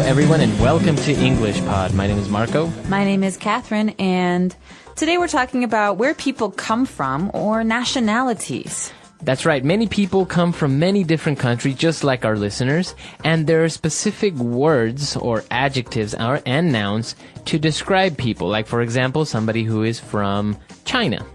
everyone, and welcome to English Pod. My name is Marco. My name is Catherine, and today we're talking about where people come from or nationalities. That's right. Many people come from many different countries, just like our listeners, and there are specific words or adjectives and nouns to describe people. Like, for example, somebody who is from China.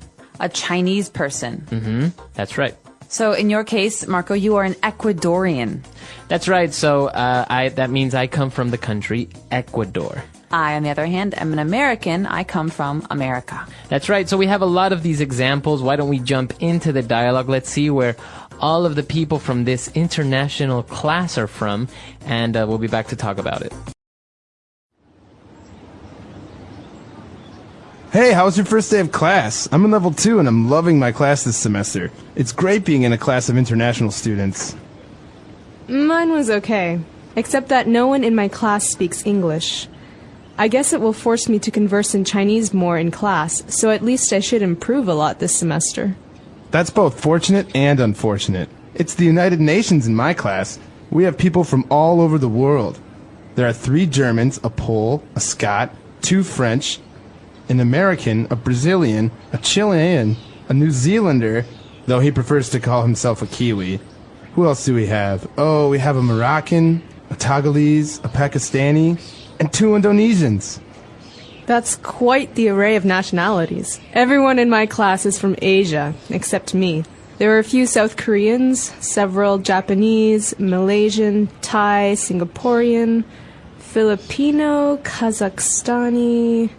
A Chinese person. That's right. So in your case, Marco, you are an Ecuadorian. That's right. So that means I come from the country Ecuador. I, on the other hand, am an American. I come from America. That's right. So we have a lot of these examples. Why don't we jump into the dialogue? Let's see where all of the people from this international class are from, and we'll be back to talk about it. Hey, how was your first day of class? I'm in level 2 and I'm loving my class this semester. It's great being in a class of international students. Mine was okay, except that no one in my class speaks English. I guess it will force me to converse in Chinese more in class, so at least I should improve a lot this semester. That's both fortunate and unfortunate. It's the United Nations in my class. We have people from all over the world. There are 3 Germans, a Pole, a Scot, 2 French, an American, a Brazilian, a Chilean, a New Zealander, though he prefers to call himself a Kiwi. Who else do we have? Oh, we have a Moroccan, a Togolese, a Pakistani, and 2 Indonesians. That's quite the array of nationalities. Everyone in my class is from Asia, except me. There are a few South Koreans, several Japanese, Malaysian, Thai, Singaporean, Filipino, Kazakhstani,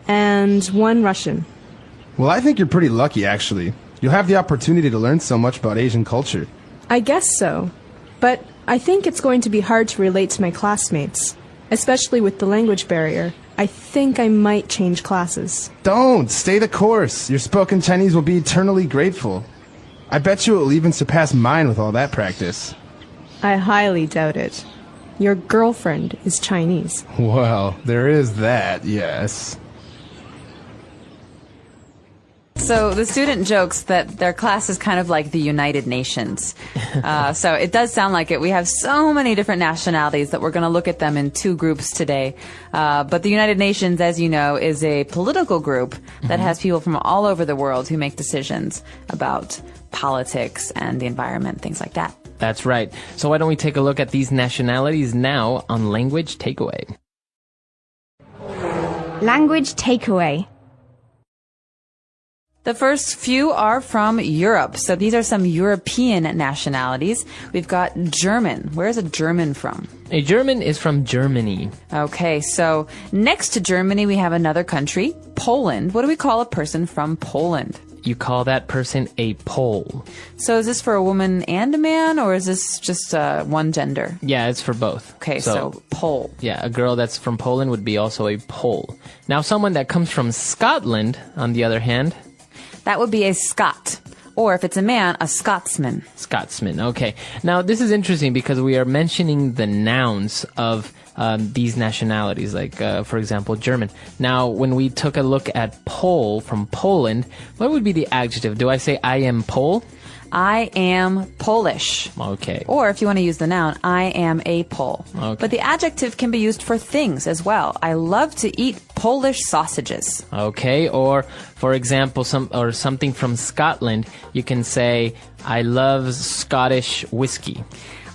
and 1 Russian. Well, I think you're pretty lucky, actually. You'll have the opportunity to learn so much about Asian culture. I guess so. But I think it's going to be hard to relate to my classmates, especially with the language barrier. I think I might change classes. Don't! Stay the course. Your spoken Chinese will be eternally grateful. I bet you it will even surpass mine with all that practice. I highly doubt it. Your girlfriend is Chinese. Well, there is that, yes. So the student jokes that their class is kind of like the United Nations. So it does sound like it. We have so many different nationalities that we're going to look at them in 2 groups today. But the United Nations, as you know, is a political group that has people from all over the world who make decisions about politics and the environment, things like that. That's right. So why don't we take a look at these nationalities now on Language Takeaway. Language Takeaway. The first few are from Europe. So these are some European nationalities. We've got German. Where is a German from? A German is from Germany. Okay, so next to Germany, we have another country, Poland. What do we call a person from Poland? You call that person a Pole. So is this for a woman and a man, or is this just one gender? Yeah, it's for both. Okay, so Pole. Yeah, a girl that's from Poland would be also a Pole. Now, someone that comes from Scotland, on the other hand... That would be a Scot. Or if it's a man, a Scotsman. Scotsman, okay. Now, this is interesting because we are mentioning the nouns of these nationalities, like, for example, German. Now, when we took a look at Pole from Poland, what would be the adjective? Do I say I am Pole? I am Polish. Okay. Or if you want to use the noun, I am a Pole. Okay. But the adjective can be used for things as well. I love to eat Polish sausages. Okay. Or, for example, something from Scotland, you can say, I love Scottish whiskey.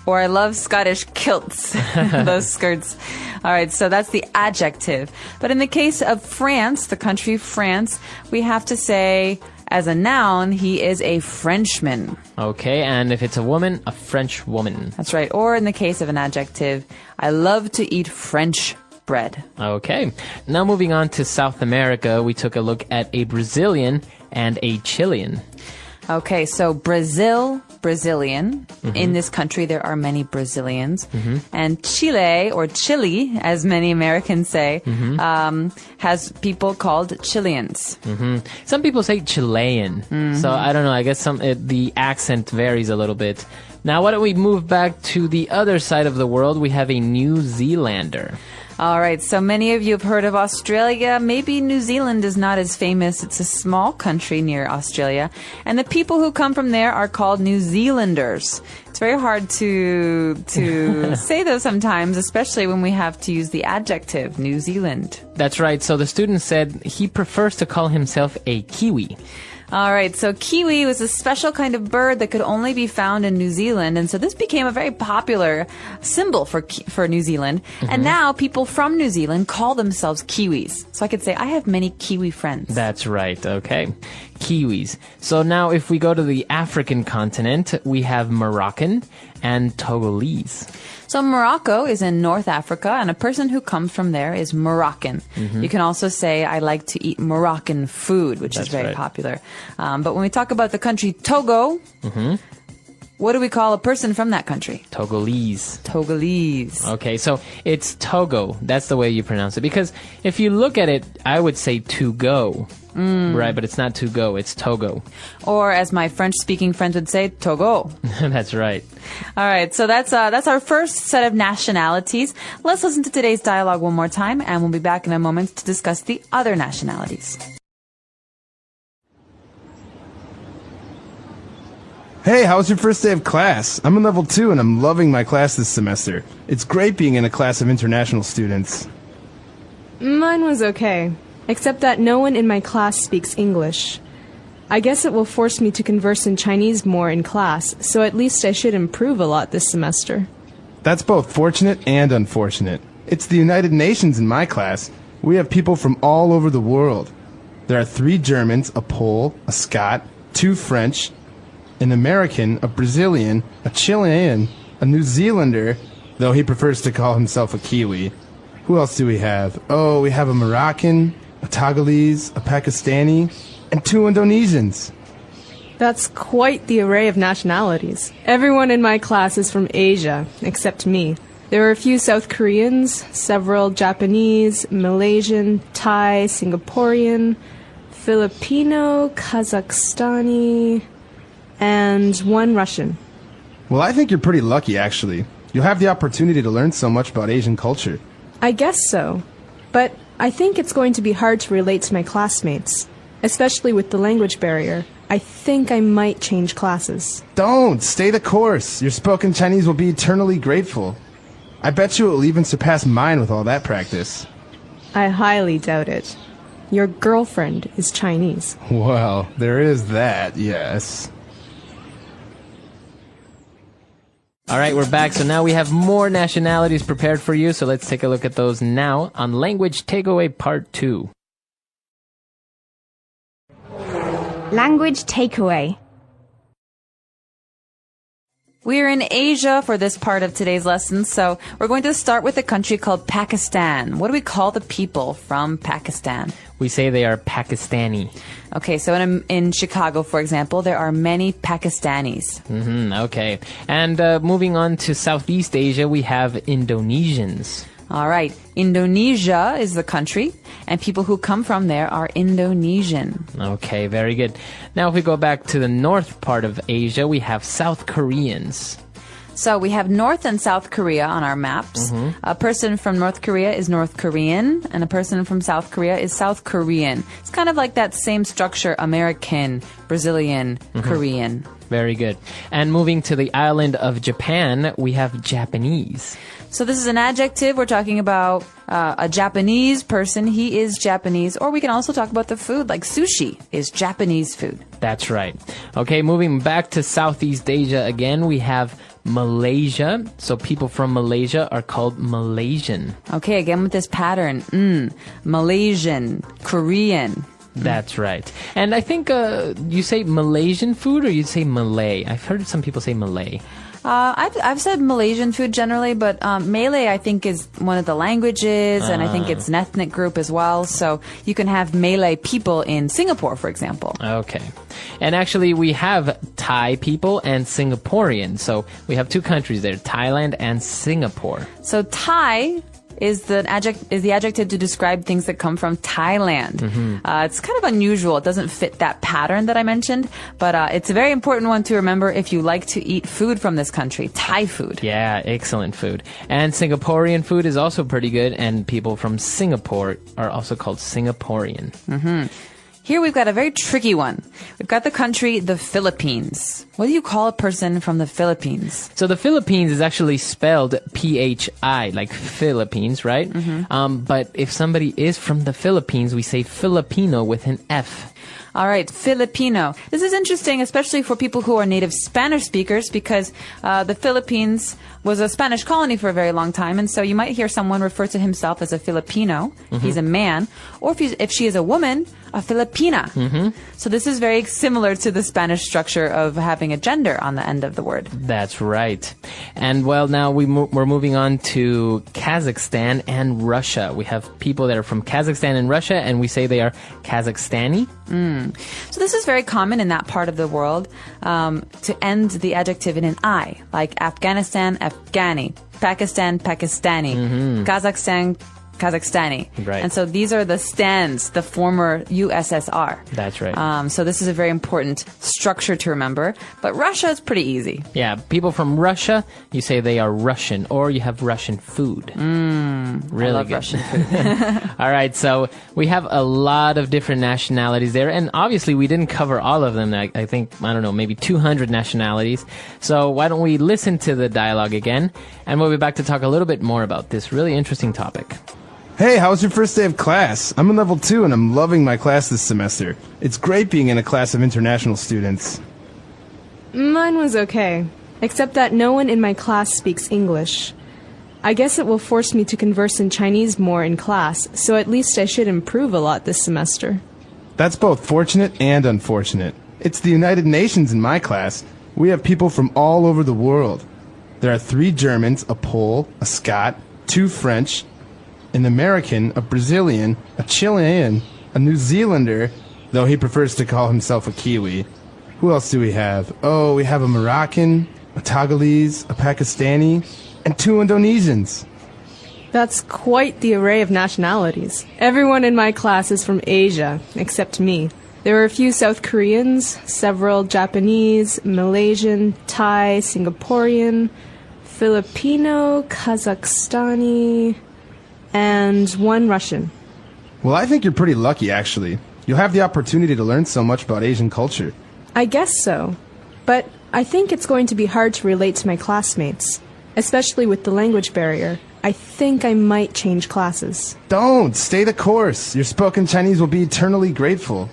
Or I love Scottish kilts, those skirts. All right, so that's the adjective. But in the case of France, the country France, we have to say, as a noun, he is a Frenchman. Okay, and if it's a woman, a French woman. That's right. Or in the case of an adjective, I love to eat French bread. Okay. Now moving on to South America, we took a look at a Brazilian and a Chilean. Okay, so Brazilian. In this country, there are many Brazilians. And Chile, or Chile, as many Americans say, has people called Chileans. Some people say Chilean. So I don't know, I guess the accent varies a little bit. Now, why don't we move back to the other side of the world? We have a New Zealander. All right, so many of you have heard of Australia. Maybe New Zealand is not as famous. It's a small country near Australia. And the people who come from there are called New Zealanders. It's very hard to say those sometimes, especially when we have to use the adjective, New Zealand. That's right. So the student said he prefers to call himself a Kiwi. All right, so kiwi was a special kind of bird that could only be found in New Zealand, and so this became a very popular symbol for New Zealand. And now people from New Zealand call themselves Kiwis. So I could say, I have many Kiwi friends. That's right, okay. Kiwis. So now if we go to the African continent, we have Moroccan and Togolese. So Morocco is in North Africa, and a person who comes from there is Moroccan. You can also say, I like to eat Moroccan food, which is very popular. But when we talk about the country Togo, what do we call a person from that country? Togolese. Togolese. Okay, so it's Togo. That's the way you pronounce it. Because if you look at it, I would say to go. Right, but it's not to go, it's Togo. Or as my French-speaking friends would say, Togo. That's right. All right, so that's our first set of nationalities. Let's listen to today's dialogue one more time, and we'll be back in a moment to discuss the other nationalities. Hey, how was your first day of class? I'm in level 2 and I'm loving my class this semester. It's great being in a class of international students. Mine was okay, except that no one in my class speaks English. I guess it will force me to converse in Chinese more in class, so at least I should improve a lot this semester. That's both fortunate and unfortunate. It's the United Nations in my class. We have people from all over the world. There are 3 Germans, a Pole, a Scot, 2 French, an American, a Brazilian, a Chilean, a New Zealander, though he prefers to call himself a Kiwi. Who else do we have? Oh, we have a Moroccan, a Togolese, a Pakistani, and 2 Indonesians. That's quite the array of nationalities. Everyone in my class is from Asia, except me. There are a few South Koreans, several Japanese, Malaysian, Thai, Singaporean, Filipino, Kazakhstani, and 1 Russian. Well, I think you're pretty lucky, actually. You'll have the opportunity to learn so much about Asian culture. I guess so. But I think it's going to be hard to relate to my classmates, especially with the language barrier. I think I might change classes. Don't! Stay the course. Your spoken Chinese will be eternally grateful. I bet you it will even surpass mine with all that practice. I highly doubt it. Your girlfriend is Chinese. Well, there is that, yes. All right, we're back. So now we have more nationalities prepared for you. So let's take a look at those now on Language Takeaway Part 2. Language takeaway. We're in Asia for this part of today's lesson, so we're going to start with a country called Pakistan. What do we call the people from Pakistan? We say they are Pakistani. Okay, so in Chicago, for example, there are many Pakistanis. Okay. And moving on to Southeast Asia, we have Indonesians. All right. Indonesia is the country, and people who come from there are Indonesian. Okay, very good. Now, if we go back to the north part of Asia, we have South Koreans. So we have North and South Korea on our maps. A person from North Korea is North Korean, and a person from South Korea is South Korean. It's kind of like that same structure, American, Brazilian, Korean. Very good. And moving to the island of Japan, we have Japanese. So this is an adjective. We're talking about a Japanese person. He is Japanese. Or we can also talk about the food, like sushi is Japanese food. That's right. Okay, moving back to Southeast Asia again, we have Malaysia. So people from Malaysia are called Malaysian. Okay, again with this pattern. Malaysian, Korean. That's right. And I think you say Malaysian food or you say Malay? I've heard some people say Malay. I've said Malaysian food generally, but Malay I think is one of the languages, and I think it's an ethnic group as well. So you can have Malay people in Singapore, for example. Okay. And actually we have Thai people and Singaporean. So we have 2 countries there, Thailand and Singapore. So Thai is the adjective to describe things that come from Thailand. It's kind of unusual. It doesn't fit that pattern that I mentioned, but it's a very important one to remember if you like to eat food from this country, Thai food. Yeah, excellent food. And Singaporean food is also pretty good, and people from Singapore are also called Singaporean. Here we've got a very tricky one. We've got the country, the Philippines. What do you call a person from the Philippines? So the Philippines is actually spelled P-H-I, like Philippines, right? But if somebody is from the Philippines, we say Filipino with an F. All right, Filipino. This is interesting, especially for people who are native Spanish speakers, because the Philippines was a Spanish colony for a very long time, and so you might hear someone refer to himself as a Filipino. He's a man, or if she is a woman, a Filipina. So this is very similar to the Spanish structure of having a gender on the end of the word. That's right. And well, now we're moving on to Kazakhstan and Russia. We have people that are from Kazakhstan and Russia, and we say they are Kazakhstani. So this is very common in that part of the world to end the adjective in an I, like Afghanistan, Afghani, Pakistan, Pakistani, Kazakhstan, Kazakhstani. Right. And so these are the stands, the former USSR. That's right. So this is a very important structure to remember. But Russia is pretty easy. Yeah, people from Russia, you say they are Russian, or you have Russian food. Really I love good. Russian food. All right, so we have a lot of different nationalities there, and obviously we didn't cover all of them. I think, I don't know, maybe 200 nationalities. So why don't we listen to the dialogue again, and we'll be back to talk a little bit more about this really interesting topic. Hey, how was your first day of class? I'm in level 2 and I'm loving my class this semester. It's great being in a class of international students. Mine was okay, except that no one in my class speaks English. I guess it will force me to converse in Chinese more in class, so at least I should improve a lot this semester. That's both fortunate and unfortunate. It's the United Nations in my class. We have people from all over the world. There are 3 Germans, a Pole, a Scot, 2 French, an American, a Brazilian, a Chilean, a New Zealander, though he prefers to call himself a Kiwi. Who else do we have? Oh, we have a Moroccan, a Togolese, a Pakistani, and 2 Indonesians. That's quite the array of nationalities. Everyone in my class is from Asia, except me. There are a few South Koreans, several Japanese, Malaysian, Thai, Singaporean, Filipino, Kazakhstani, and 1 Russian. Well, I think you're pretty lucky, actually. You'll have the opportunity to learn so much about Asian culture. I guess so. But I think it's going to be hard to relate to my classmates, especially with the language barrier. I think I might change classes. Don't! Stay the course! Your spoken Chinese will be eternally grateful.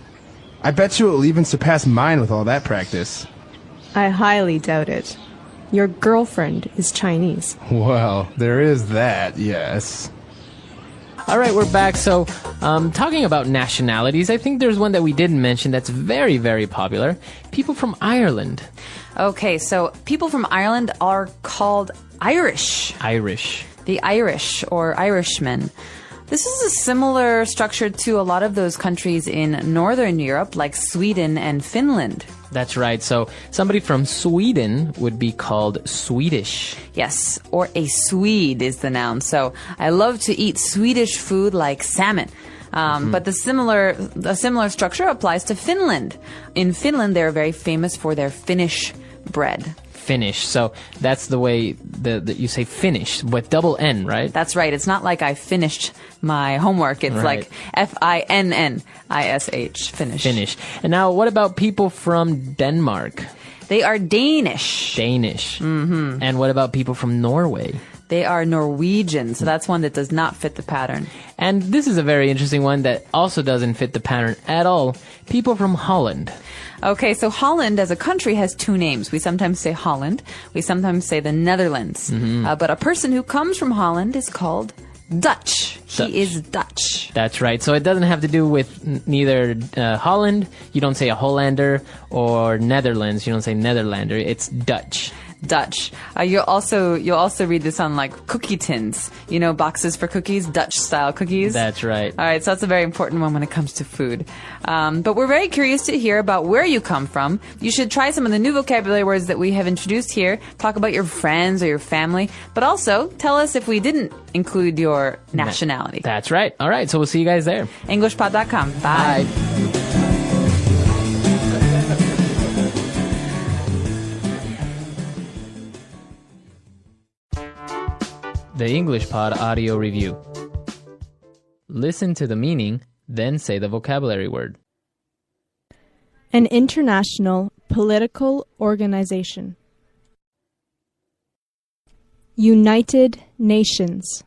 I bet you it will even surpass mine with all that practice. I highly doubt it. Your girlfriend is Chinese. Well, there is that, yes. All right, we're back. So, talking about nationalities, I think there's one that we didn't mention that's very, very popular. People from Ireland. Okay, so people from Ireland are called Irish. Irish. The Irish, or Irishmen. This is a similar structure to a lot of those countries in Northern Europe, like Sweden and Finland. That's right. So somebody from Sweden would be called Swedish. Yes, or a Swede is the noun. So I love to eat Swedish food like salmon. But a similar structure applies to Finland. In Finland, they're very famous for their Finnish bread. Finnish. So that's the way that you say Finnish, with double N, right? That's right. It's not like I finished my homework. It's Right. like F-I-N-N-I-S-H, Finnish. Finnish. And now, what about people from Denmark? They are Danish. Danish. Mm-hmm. And what about people from Norway? They are Norwegian, so that's one that does not fit the pattern. And this is a very interesting one that also doesn't fit the pattern at all. People from Holland. Okay, so Holland as a country has 2 names. We sometimes say Holland. We sometimes say the Netherlands. But a person who comes from Holland is called Dutch. Dutch. He is Dutch. That's right. So it doesn't have to do with neither Holland. You don't say a Hollander, or Netherlands. You don't say Netherlander. It's Dutch. Dutch. You'll also read this on like cookie tins. You know, boxes for cookies, Dutch style cookies. That's right. All right, so that's a very important one when it comes to food. But we're very curious to hear about where you come from. You should try some of the new vocabulary words that we have introduced here. Talk about your friends or your family, but also tell us if we didn't include your nationality. That's right. All right, so we'll see you guys there. EnglishPod.com. Bye. The English Pod Audio Review. Listen to the meaning, then say the vocabulary word. An international political organization. United Nations.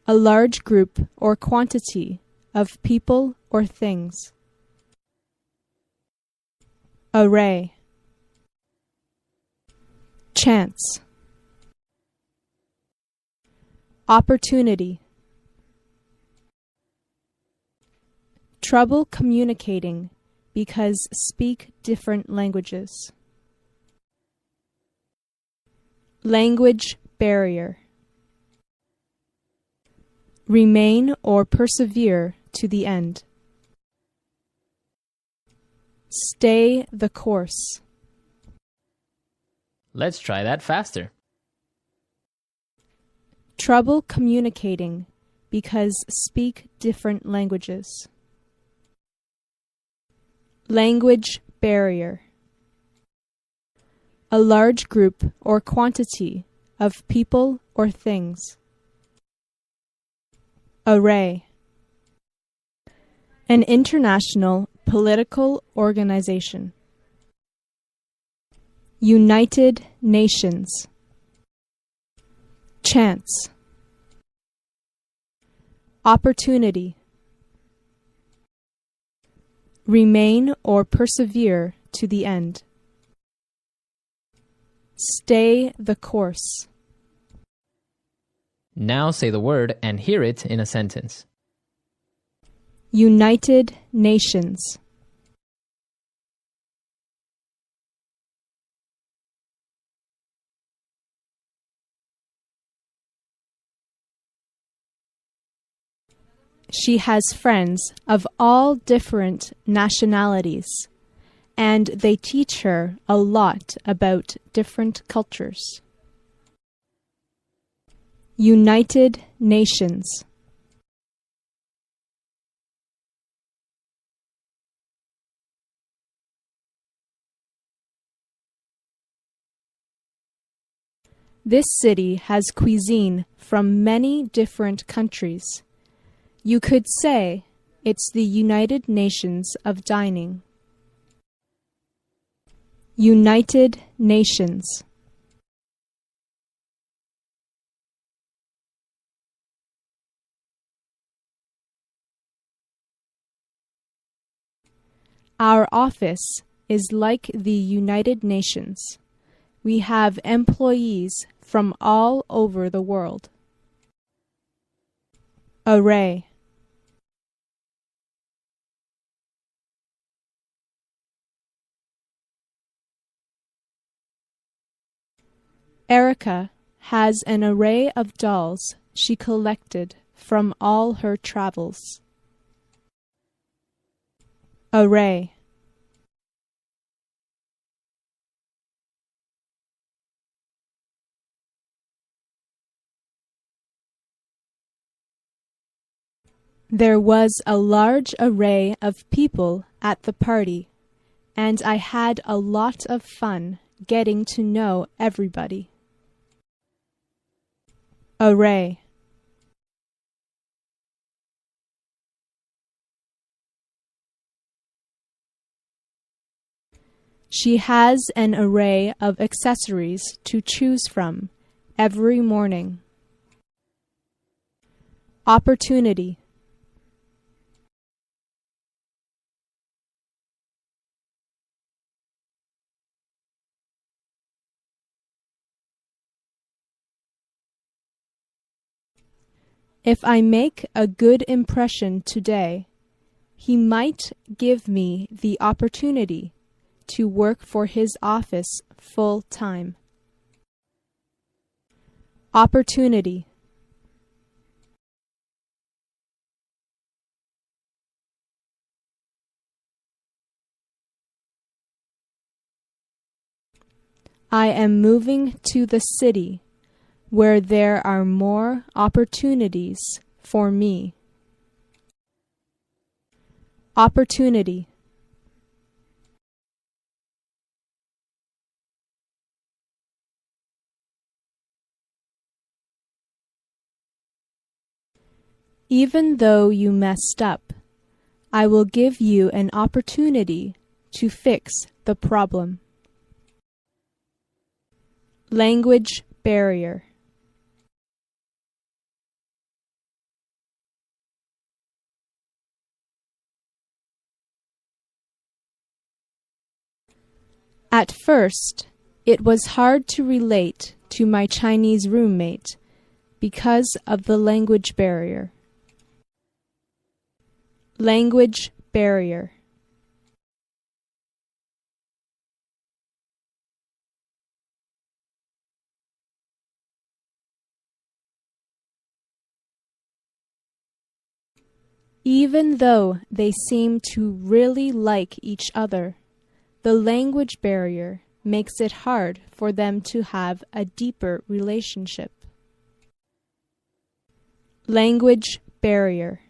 A large group or quantity of people or things. Array. Chance. Opportunity. Trouble communicating because speak different languages. Language barrier. Remain or persevere to the end. Stay the course. Let's try that faster. Trouble communicating because speak different languages. Language barrier. A large group or quantity of people or things. Array. An international political organization. United Nations. Chance. Opportunity. Remain or persevere to the end. Stay the course. Now say the word and hear it in a sentence. United Nations. She has friends of all different nationalities, and they teach her a lot about different cultures. United Nations. This city has cuisine from many different countries. You could say it's the United Nations of dining. United Nations. Our office is like the United Nations. We have employees from all over the world. Array. Erica has an array of dolls she collected from all her travels. Array. There was a large array of people at the party, and I had a lot of fun getting to know everybody. Array. She has an array of accessories to choose from every morning. Opportunity. If I make a good impression today, he might give me the opportunity to work for his office full time. Opportunity. I am moving to the city where there are more opportunities for me. Opportunity. Even though you messed up, I will give you an opportunity to fix the problem. Language barrier. At first, it was hard to relate to my Chinese roommate because of the language barrier. Language barrier. Even though they seem to really like each other, the language barrier makes it hard for them to have a deeper relationship. Language barrier.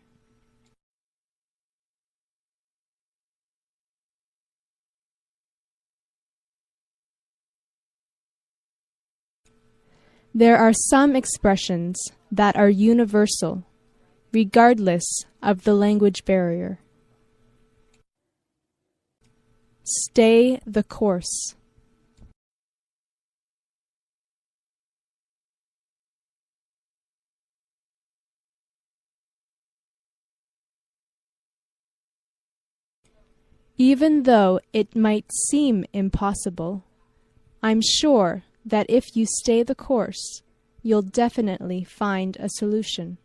There are some expressions that are universal, regardless of the language barrier. Stay the course. Even though it might seem impossible, I'm sure that if you stay the course, you'll definitely find a solution.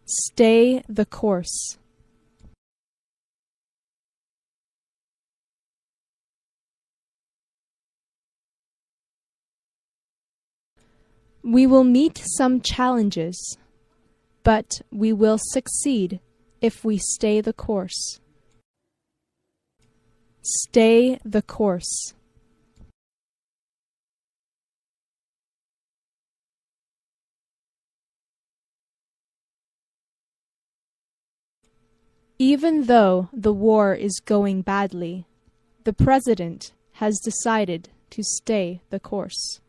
Stay the course. We will meet some challenges, but we will succeed if we stay the course. Stay the course. Even though the war is going badly, the president has decided to stay the course.